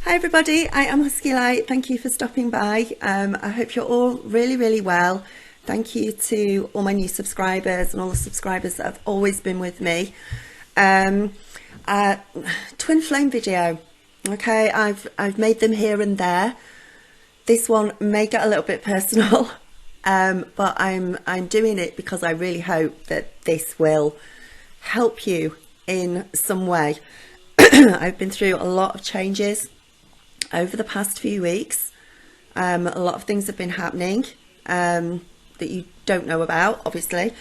Hi everybody, I am Husky Light. Thank you for stopping by. I hope you're all really well. Thank you to all my new subscribers and all the subscribers that have always been with me. Twin flame video. Okay, I've made them here and there. This one may get a little bit personal, but I'm doing it because I really hope that this will help you in some way. I've been through a lot of changes over the past few weeks. A lot of things have been happening that you don't know about, obviously,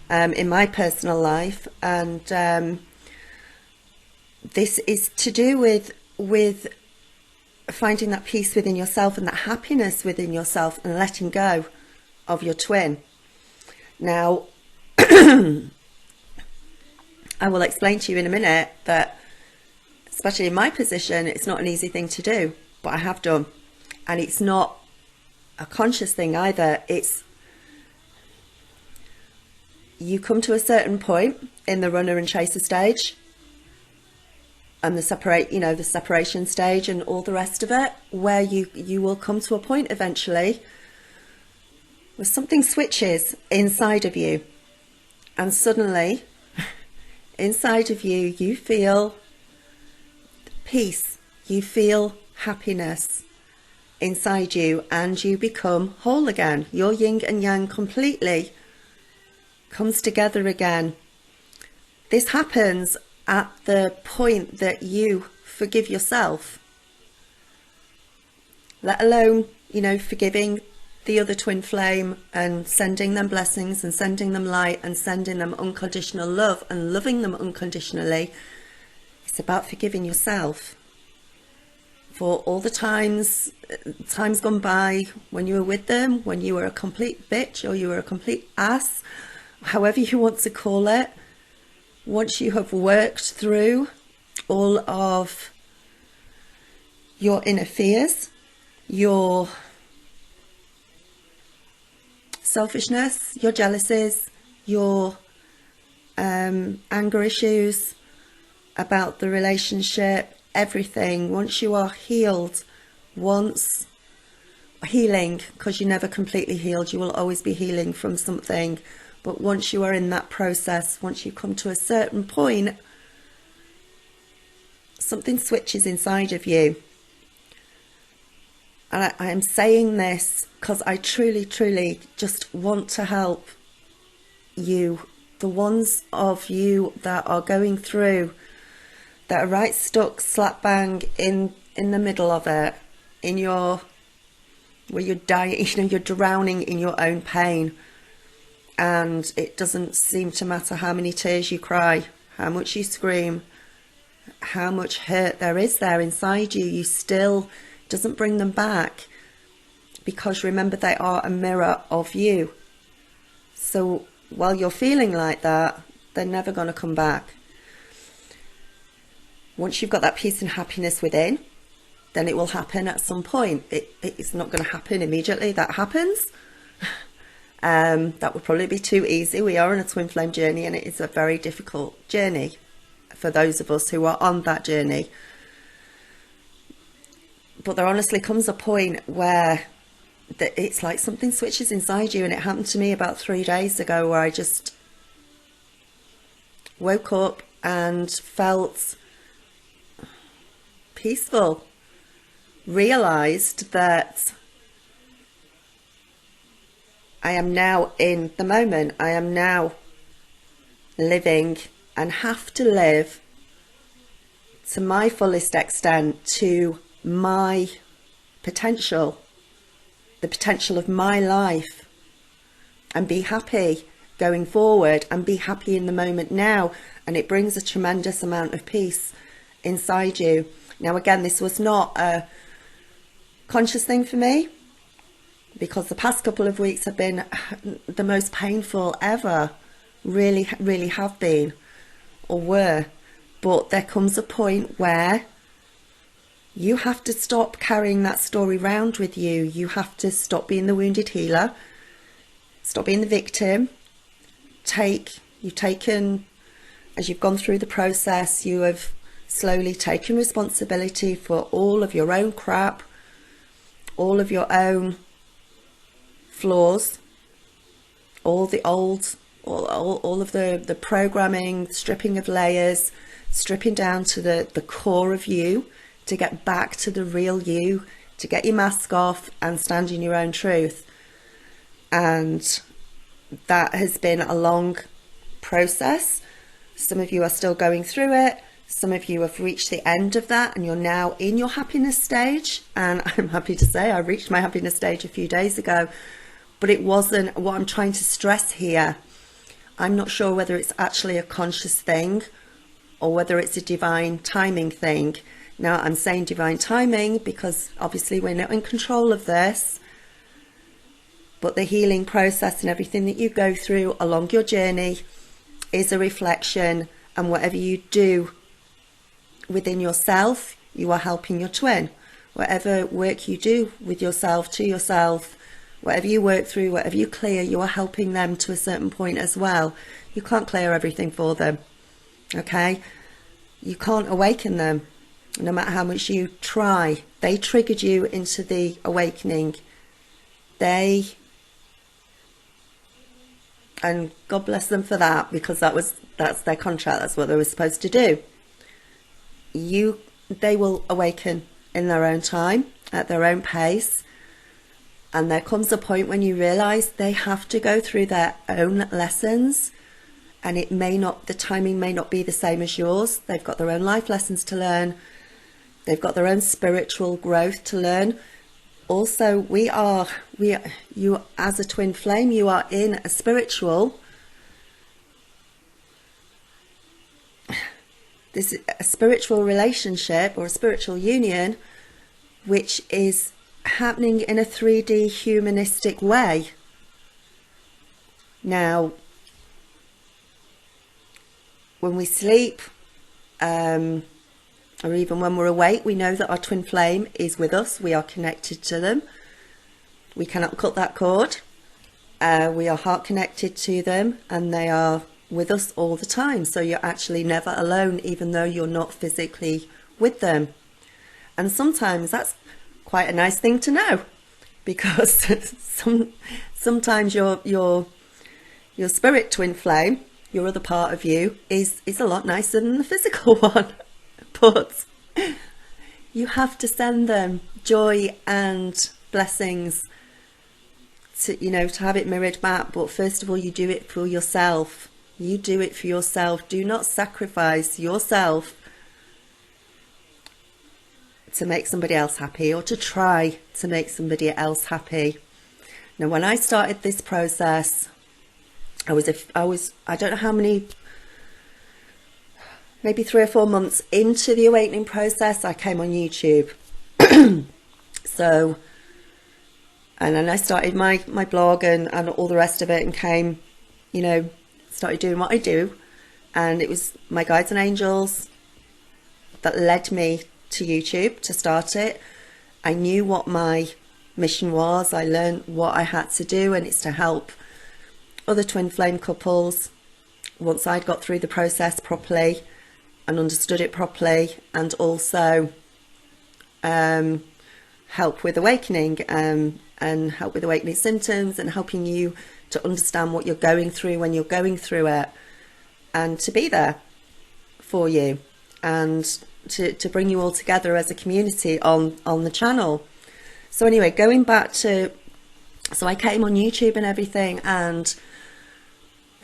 in my personal life, and this is to do with finding that peace within yourself and that happiness within yourself and letting go of your twin. Now, I will explain to you in a minute that, especially in my position, it's not an easy thing to do, but I have done. And it's not a conscious thing either. It's, you come to a certain point in the runner and chaser stage and the separation stage and all the rest of it, where you will come to a point eventually where something switches inside of you, and suddenly inside of you, you feel peace, you feel happiness inside you, and you become whole again. Your yin and yang completely comes together again. This happens at the point that you forgive yourself, let alone, forgiving the other twin flame and sending them blessings and sending them light and sending them unconditional love and loving them unconditionally. It's about forgiving yourself for all the times gone by when you were with them, when you were a complete bitch or you were a complete ass, however you want to call it. Once you have worked through all of your inner fears, your selfishness, your jealousies, your anger issues about the relationship, everything, once you are healed, once healing, because you're never completely healed, you will always be healing from something, but once you are in that process, once you come to a certain point, something switches inside of you. And I am saying this because I truly just want to help you, the ones of you that are going through, that are right stuck slap bang in the middle of it, where you're dying, you're drowning in your own pain, and it doesn't seem to matter how many tears you cry, how much you scream, how much hurt there is there inside you, you still, doesn't bring them back, because remember, they are a mirror of you. So while you're feeling like that, they're never going to come back. Once you've got that peace and happiness within, then it will happen at some point. It's not going to happen immediately. That happens. That would probably be too easy. We are on a twin flame journey, and it is a very difficult journey for those of us who are on that journey. But there honestly comes a point where it's like something switches inside you, and it happened to me about 3 days ago, where I just woke up and felt peaceful, realized that I am now in the moment. I am now living and have to live to my fullest extent, to my potential, the potential of my life, and be happy going forward and be happy in the moment now. And it brings a tremendous amount of peace inside you. Now, again, this was not a conscious thing for me, because the past couple of weeks have been the most painful ever, really have been, or were. But there comes a point where you have to stop carrying that story round with you. You have to stop being the wounded healer, stop being the victim. You've taken, as you've gone through the process, you have slowly taking responsibility for all of your own crap, all of your own flaws, all the old, all of the programming, stripping of layers, stripping down to the core of you, to get back to the real you, to get your mask off and stand in your own truth. And that has been a long process. Some of you are still going through it. Some of you have reached the end of that and you're now in your happiness stage. And I'm happy to say I reached my happiness stage a few days ago, but it wasn't what I'm trying to stress here. I'm not sure whether it's actually a conscious thing or whether it's a divine timing thing. Now, I'm saying divine timing because obviously we're not in control of this, but the healing process and everything that you go through along your journey is a reflection, and whatever you do within yourself, you are helping your twin. Whatever work you do with yourself, to yourself, whatever you work through, whatever you clear, you are helping them to a certain point as well. You can't clear everything for them, okay? You can't awaken them, no matter how much you try. They triggered you into the awakening. And God bless them for that, because that's their contract. That's what they were supposed to do. They will awaken in their own time, at their own pace. And there comes a point when you realize they have to go through their own lessons, and the timing may not be the same as yours. They've got their own life lessons to learn. They've got their own spiritual growth to learn. Also, you as a twin flame, you are in a spiritual, this is a spiritual relationship or a spiritual union, which is happening in a 3D humanistic way. Now, when we sleep, or even when we're awake, we know that our twin flame is with us. We are connected to them. We cannot cut that cord. We are heart connected to them, and they are with us all the time. So you're actually never alone, even though you're not physically with them. And sometimes that's quite a nice thing to know, because sometimes your spirit twin flame, your other part of you, is a lot nicer than the physical one. But you have to send them joy and blessings to have it mirrored back. But first of all, you do it for yourself. You do it for yourself. Do not sacrifice yourself to make somebody else happy, or to try to make somebody else happy. Now, when I started this process, I don't know how many, maybe 3 or 4 months into the awakening process, I came on YouTube. And then I started my blog and all the rest of it, and started doing what I do. And it was my guides and angels that led me to YouTube to start it. I knew what my mission was. I learned what I had to do, and it's to help other twin flame couples once I'd got through the process properly and understood it properly, and also help with awakening, and help with awakening symptoms, and helping you to understand what you're going through when you're going through it, and to be there for you, and to bring you all together as a community on the channel. So anyway, going back to, so I came on YouTube and everything, and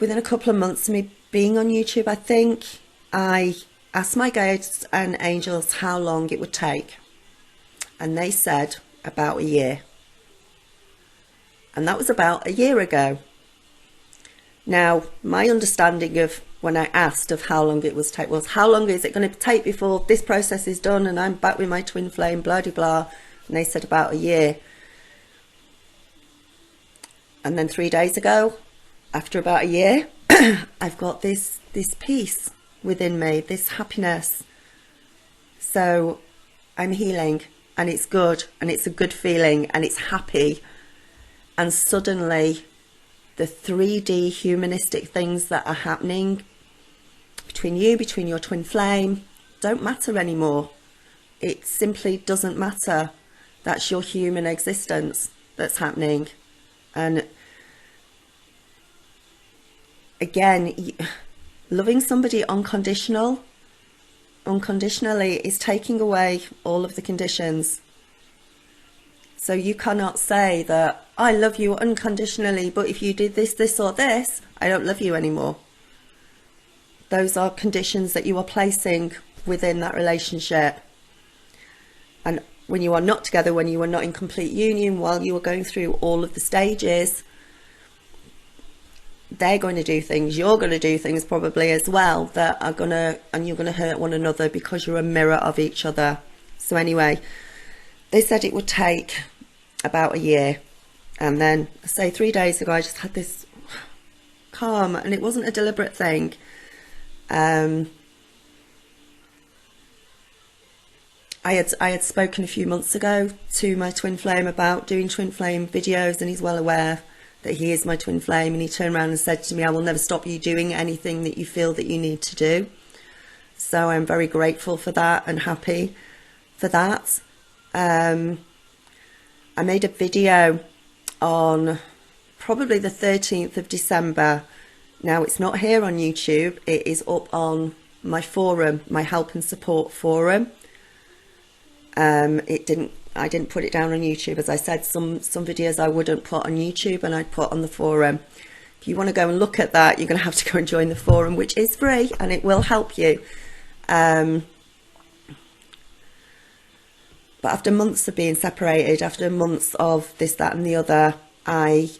within a couple of months of me being on YouTube, I think I asked my guides and angels how long it would take, and they said about a year. And that was about a year ago. Now, my understanding of when I asked of how long it was take was, how long is it going to take before this process is done and I'm back with my twin flame, blah, blah, blah. And they said about a year. And then 3 days ago, after about a year, I've got this peace within me, this happiness. So I'm healing, and it's good, and it's a good feeling, and it's happy. And suddenly the 3D humanistic things that are happening between you, between your twin flame, don't matter anymore. It simply doesn't matter. That's your human existence that's happening. And again, loving somebody unconditionally is taking away all of the conditions. So you cannot say that I love you unconditionally, but if you did this, this or this, I don't love you anymore. Those are conditions that you are placing within that relationship. And when you are not together, when you are not in complete union, while you are going through all of the stages, they're going to do things, you're going to do things probably as well that are going to, and you're going to hurt one another because you're a mirror of each other. So anyway, they said it would take about a year. And then, say 3 days ago, I just had this calm, and it wasn't a deliberate thing. I had spoken a few months ago to my twin flame about doing twin flame videos, and he's well aware that he is my twin flame, and he turned around and said to me, I will never stop you doing anything that you feel that you need to do. So I'm very grateful for that and happy for that. I made a video on probably the 13th of December. Now, it's not here on YouTube, it is up on my forum, my help and support forum. I didn't put it down on YouTube. As I said, some videos I wouldn't put on YouTube and I'd put on the forum. If you want to go and look at that, you're going to have to go and join the forum, which is free, and it will help you. But after months of being separated, after months of this, that and the other, I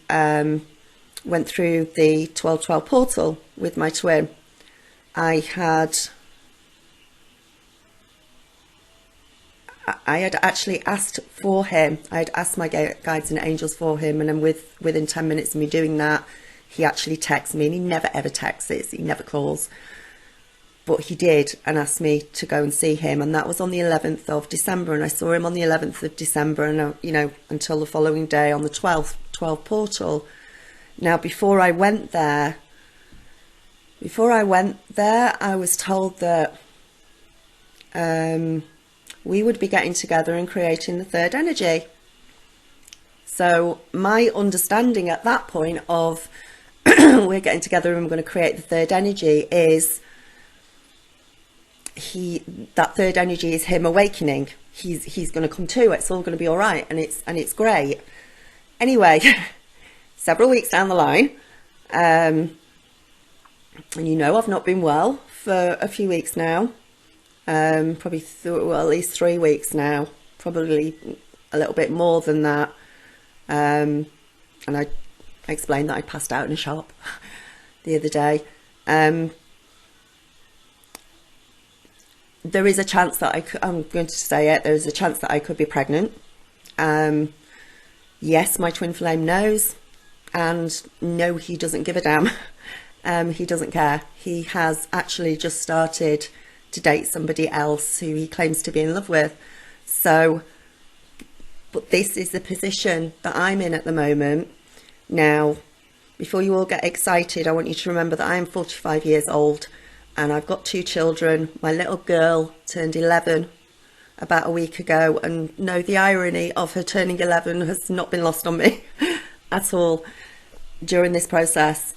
went through the 1212 portal with my twin. I had actually asked for him. I had asked my guides and angels for him, and then within 10 minutes of me doing that, he actually texted me, and he never ever texts, he never calls. But he did, and asked me to go and see him, and that was on the 11th of December, and I saw him on the 11th of December, and you know, until the following day on the 12th portal. Now, before I went there, I was told that we would be getting together and creating the third energy. So my understanding at that point of we're getting together and we're going to create the third energy is that third energy is him awakening. He's going to come to. It's all going to be all right, and it's great. Anyway, several weeks down the line, and you know, I've not been well for a few weeks now. Probably at least 3 weeks now, probably a little bit more than that. And I explained that I passed out in a shop the other day. There is a chance that I'm going to say it, there is a chance that I could be pregnant. Yes, my twin flame knows, and no, he doesn't give a damn. He doesn't care. He has actually just started to date somebody else who he claims to be in love with. So, but this is the position that I'm in at the moment. Now, before you all get excited, I want you to remember that I am 45 years old, and I've got 2 children. My little girl turned 11 about a week ago, and no, the irony of her turning 11 has not been lost on me at all during this process.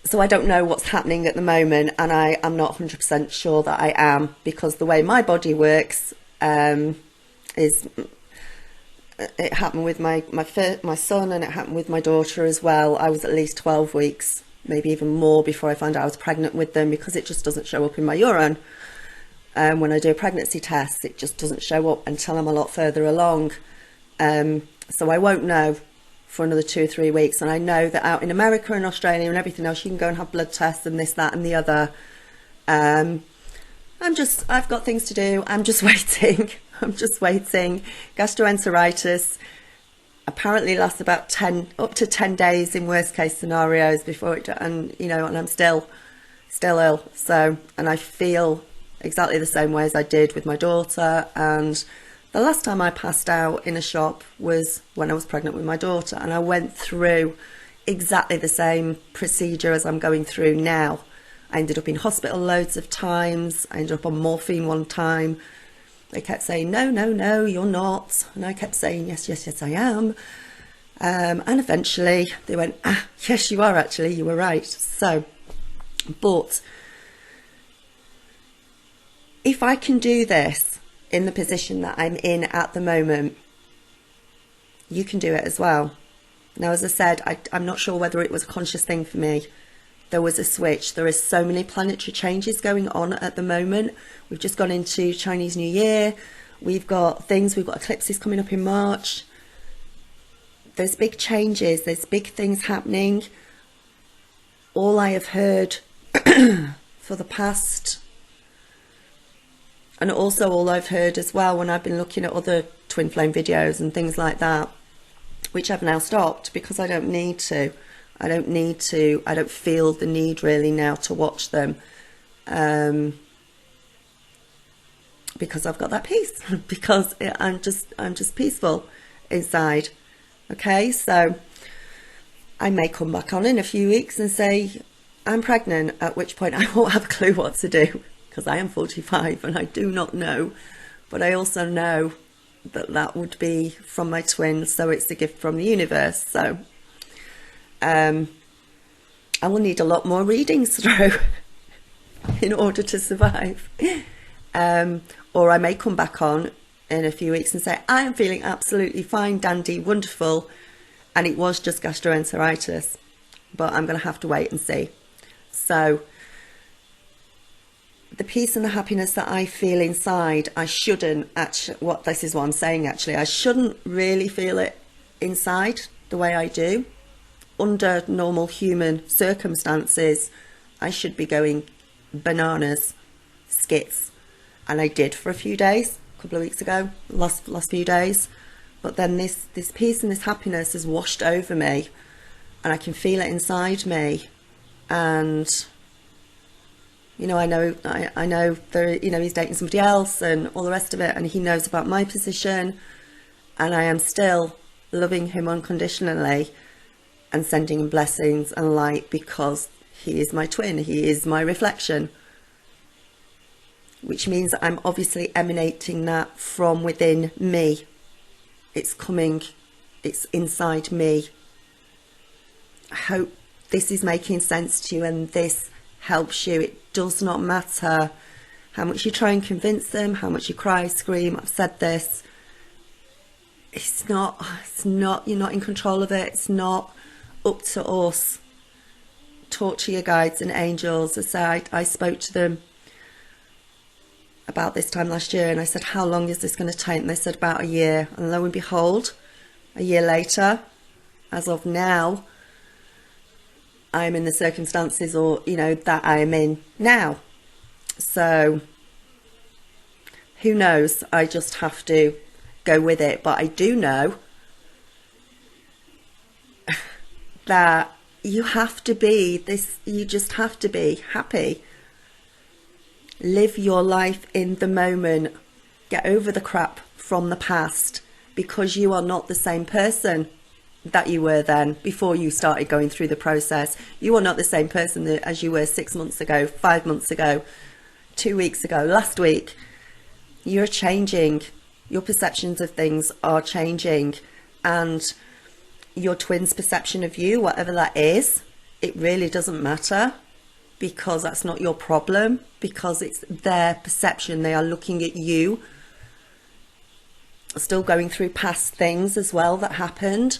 So I don't know what's happening at the moment, and I'm not 100% sure that I am, because the way my body works is, it happened with my son, and it happened with my daughter as well. I was at least 12 weeks, maybe even more, before I found out I was pregnant with them, because it just doesn't show up in my urine. When I do a pregnancy test, it just doesn't show up until I'm a lot further along. So I won't know for another 2 or 3 weeks, and I know that out in America and Australia and everything else, you can go and have blood tests and this, that and the other. I've got things to do. I'm just waiting. Gastroenteritis apparently lasts about up to 10 days in worst case scenarios before it, and you know, and I'm still ill. So, and I feel exactly the same way as I did with my daughter. And the last time I passed out in a shop was when I was pregnant with my daughter, and I went through exactly the same procedure as I'm going through now. I ended up in hospital loads of times. I ended up on morphine one time. They kept saying, no, no, no, you're not. And I kept saying, yes, yes, yes, I am. And eventually they went, yes, you are actually, you were right. So, but if I can do this in the position that I'm in at the moment, you can do it as well. Now, as I said, I'm not sure whether it was a conscious thing for me. There was a switch. There is so many planetary changes going on at the moment. We've just gone into Chinese New Year. We've got eclipses coming up in March. There's big changes. There's big things happening. All I have heard for the past, and also all I've heard as well when I've been looking at other twin flame videos and things like that, which I've now stopped because I don't need to. I don't feel the need really now to watch them, because I've got that peace, because I'm just peaceful inside. Okay, so I may come back on in a few weeks and say I'm pregnant, at which point I won't have a clue what to do, because I am 45 and I do not know. But I also know that would be from my twins, so it's a gift from the universe. So I will need a lot more readings through in order to survive. Or I may come back on in a few weeks and say, I am feeling absolutely fine, dandy, wonderful, and it was just gastroenteritis. But I'm going to have to wait and see. So the peace and the happiness that I feel inside, I shouldn't actually, this is what I'm saying actually, I shouldn't really feel it inside the way I do. Under normal human circumstances, I should be going bananas, skits, and I did for a few days, a couple of weeks ago, last few days. But then this peace and this happiness has washed over me, and I can feel it inside me. And you know, I know there, you know, he's dating somebody else and all the rest of it, and he knows about my position, and I am still loving him unconditionally and sending him blessings and light, because he is my twin, he is my reflection, which means that I'm obviously emanating that from within me. It's coming, it's inside me. I hope this is making sense to you and this helps you. It does not matter how much you try and convince them, how much you cry, scream. I've said this. It's not, you're not in control of it. It's not up to us. Talk to your guides and angels. I spoke to them about this time last year, and I said, how long is this going to take? And they said about a year. And lo and behold, a year later, as of now, I'm in the circumstances, or you know, that I am in now. So who knows? I just have to go with it. But I do know that you have to be this, you just have to be happy. Live your life in the moment. Get over the crap from the past, because you are not the same person that you were then before you started going through the process. You are not the same person as you were 6 months ago, 5 months ago, 2 weeks ago, last week. You're changing. Your perceptions of things are changing, and your twin's perception of you, whatever that is, it really doesn't matter, because that's not your problem, because it's their perception. They are looking at you, still going through past things as well that happened,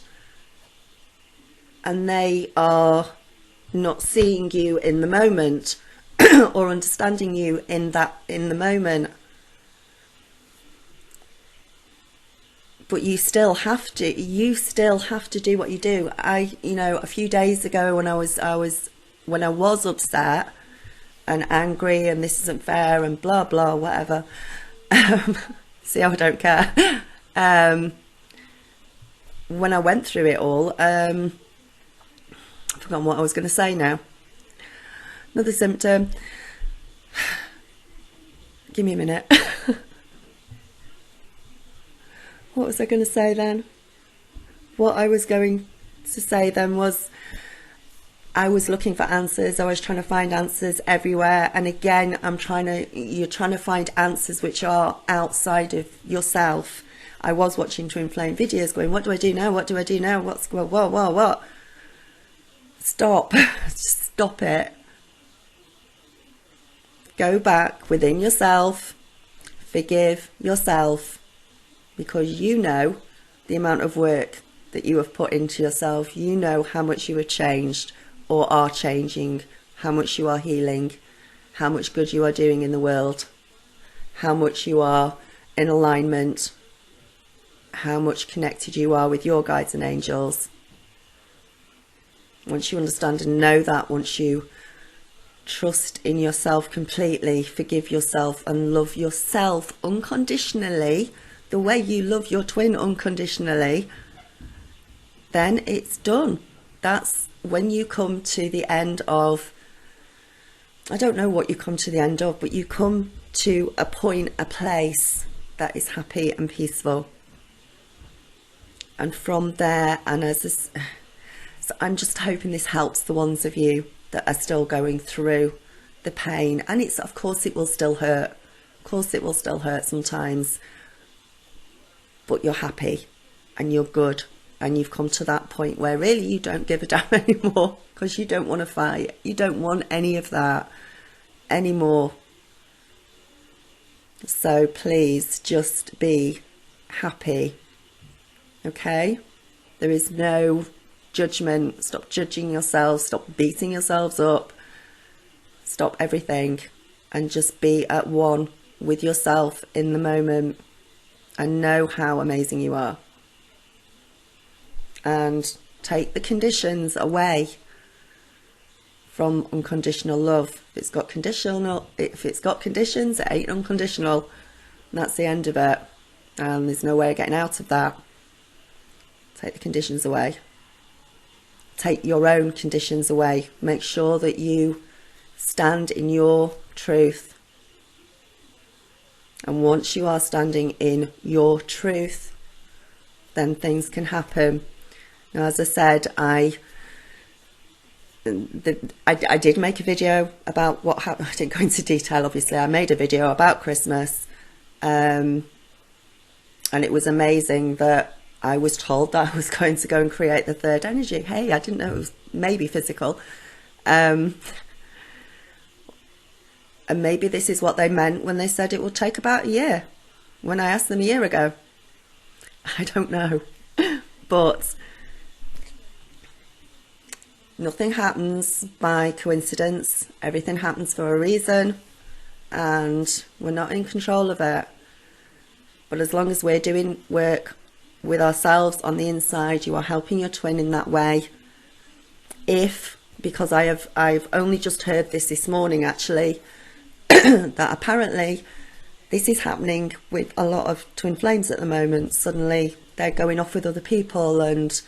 and they are not seeing you in the moment or understanding you in the moment. But you still have to do what you do. You know, a few days ago when I was upset and angry and this isn't fair and blah blah whatever, see how I don't care, when I went through it all, I've forgotten what I was going to say now. Another symptom. Give me a minute. What was I going to say then? What I was going to say then was I was looking for answers. I was trying to find answers everywhere. And again, you're trying to find answers which are outside of yourself. I was watching twin flame videos going, what do I do now? What do I do now? What? Stop. Just stop it. Go back within yourself. Forgive yourself, because you know the amount of work that you have put into yourself. You know how much you have changed or are changing, how much you are healing, how much good you are doing in the world, how much you are in alignment, how much connected you are with your guides and angels. Once you understand and know that, once you trust in yourself completely, forgive yourself and love yourself unconditionally, the way you love your twin unconditionally, then it's done. That's when you come to the end of, I don't know what you come to the end of, but you come to a point, a place that is happy and peaceful. And from there, and so I'm just hoping this helps the ones of you that are still going through the pain. And it's, of course, it will still hurt. Of course, it will still hurt sometimes. But you're happy and you're good. And you've come to that point where really you don't give a damn anymore, because you don't want to fight. You don't want any of that anymore. So please just be happy. Okay? There is no judgment. Stop judging yourselves. Stop beating yourselves up. Stop everything and just be at one with yourself in the moment and know how amazing you are. And take the conditions away from unconditional love. If it's got conditions, it ain't unconditional. And that's the end of it. And there's no way of getting out of that. Take the conditions away. Take your own conditions away. Make sure that you stand in your truth. And once you are standing in your truth, then things can happen. Now, as I said, I did make a video about what happened. I didn't go into detail, obviously. I made a video about Christmas, and it was amazing that I was told that I was going to go and create the third energy. Hey, I didn't know it was maybe physical. And maybe this is what they meant when they said it would take about a year. When I asked them a year ago, I don't know. But nothing happens by coincidence. Everything happens for a reason, and we're not in control of it. But as long as we're doing work with ourselves on the inside, you are helping your twin in that way. Because I've only just heard this morning actually, that apparently this is happening with a lot of twin flames at the moment. Suddenly they're going off with other people, and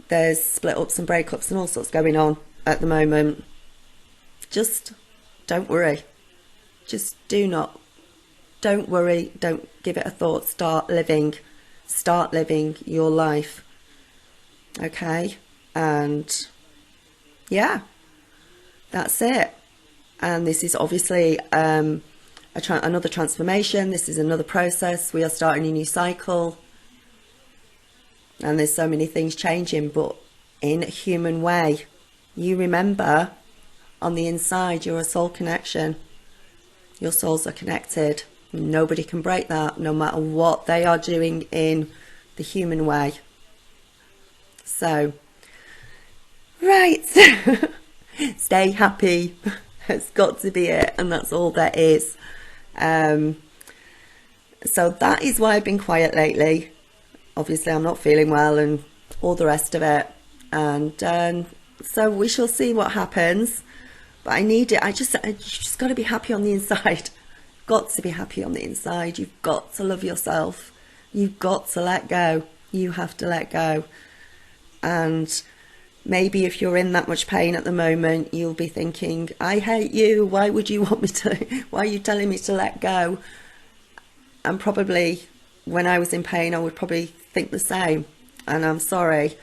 there's split ups and breakups and all sorts going on at the moment. Just don't worry. Just don't worry. Don't give it a thought. Start living your life. Okay? And yeah, that's it. And this is obviously another transformation. This is another process. We are starting a new cycle. And there's so many things changing, but in a human way. You remember, on the inside, you're a soul connection. Your souls are connected. Nobody can break that, no matter what they are doing in the human way. So, right. Stay happy. It's got to be it, and that's all there is. So that is why I've been quiet lately. Obviously, I'm not feeling well and all the rest of it. And so we shall see what happens. But I need it. You just got to be happy on the inside. Got to be happy on the inside. You've got to love yourself. You've got to let go. You have to let go. And maybe if you're in that much pain at the moment, you'll be thinking, I hate you. Why would you want me to? Why are you telling me to let go? And probably when I was in pain, I would probably think the same. And I'm sorry.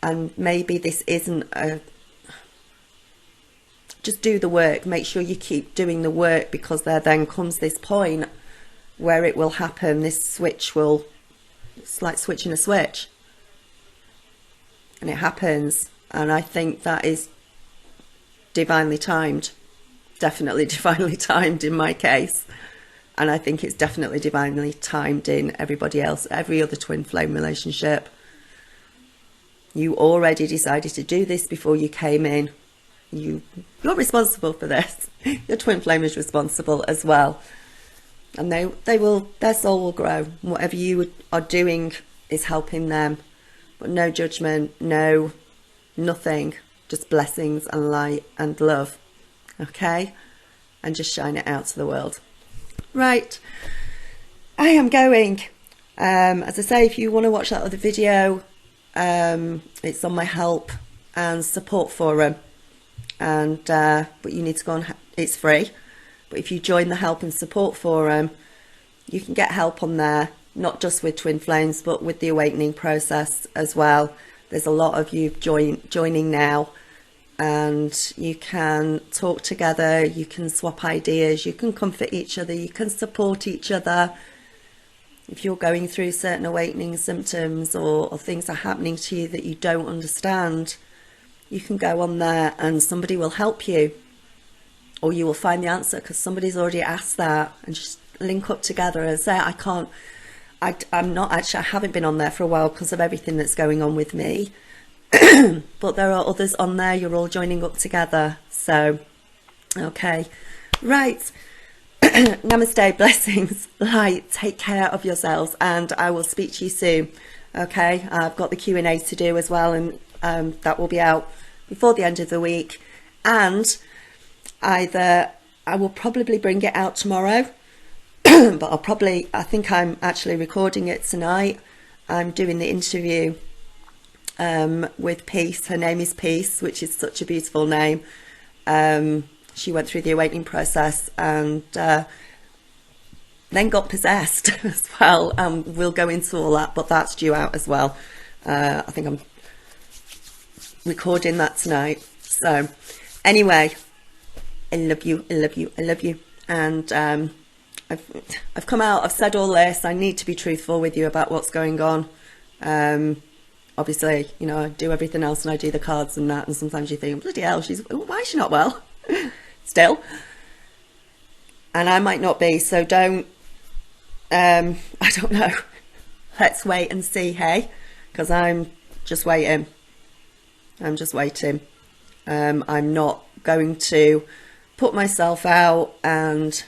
and maybe this isn't a, just do the work, make sure you keep doing the work, because there then comes this point where it will happen, this switch will, it's like switching a switch, and it happens. And I think that is divinely timed, definitely divinely timed in my case, and I think it's definitely divinely timed in everybody else, every other twin flame relationship. You already decided to do this before you came in. You're responsible for this. Your twin flame is responsible as well, and their soul will grow. Whatever you are doing is helping them, but no judgment, nothing, just blessings and light and love. Okay, and just shine it out to the world. Right, I am going. As I say, if you want to watch that other video, it's on my help and support forum, and but you need to go on, it's free, but if you join the help and support forum, you can get help on there, not just with twin flames, but with the awakening process as well. There's a lot of you joining now, and you can talk together, you can swap ideas, you can comfort each other, you can support each other. If you're going through certain awakening symptoms, or things are happening to you that you don't understand, you can go on there and somebody will help you, or you will find the answer because somebody's already asked that, and just link up together and say, I'm not actually, I haven't been on there for a while because of everything that's going on with me. But there are others on there, you're all joining up together. So, okay, right. Namaste, blessings, light, take care of yourselves, and I will speak to you soon. Okay, I've got the Q&A to do as well, and that will be out before the end of the week, and I will probably bring it out tomorrow, but I think I'm actually recording it tonight. I'm doing the interview with Peace. Her name is Peace, which is such a beautiful name. She went through the awakening process and then got possessed as well. We'll go into all that, but that's due out as well. I think I'm recording that tonight. So anyway, I love you, I love you, I love you. And I've come out, I've said all this. I need to be truthful with you about what's going on. Obviously, you know, I do everything else, and I do the cards and that, and sometimes you think, bloody hell, why is she not well? Still. And I might not be, so don't, I don't know. Let's wait and see, hey? Because I'm just waiting. I'm just waiting. I'm not going to put myself out and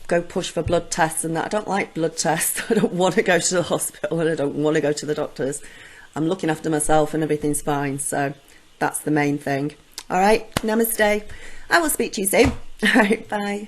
go push for blood tests and that. I don't like blood tests. I don't want to go to the hospital, and I don't want to go to the doctors. I'm looking after myself and everything's fine. So that's the main thing. All right, namaste. I will speak to you soon. All right, bye.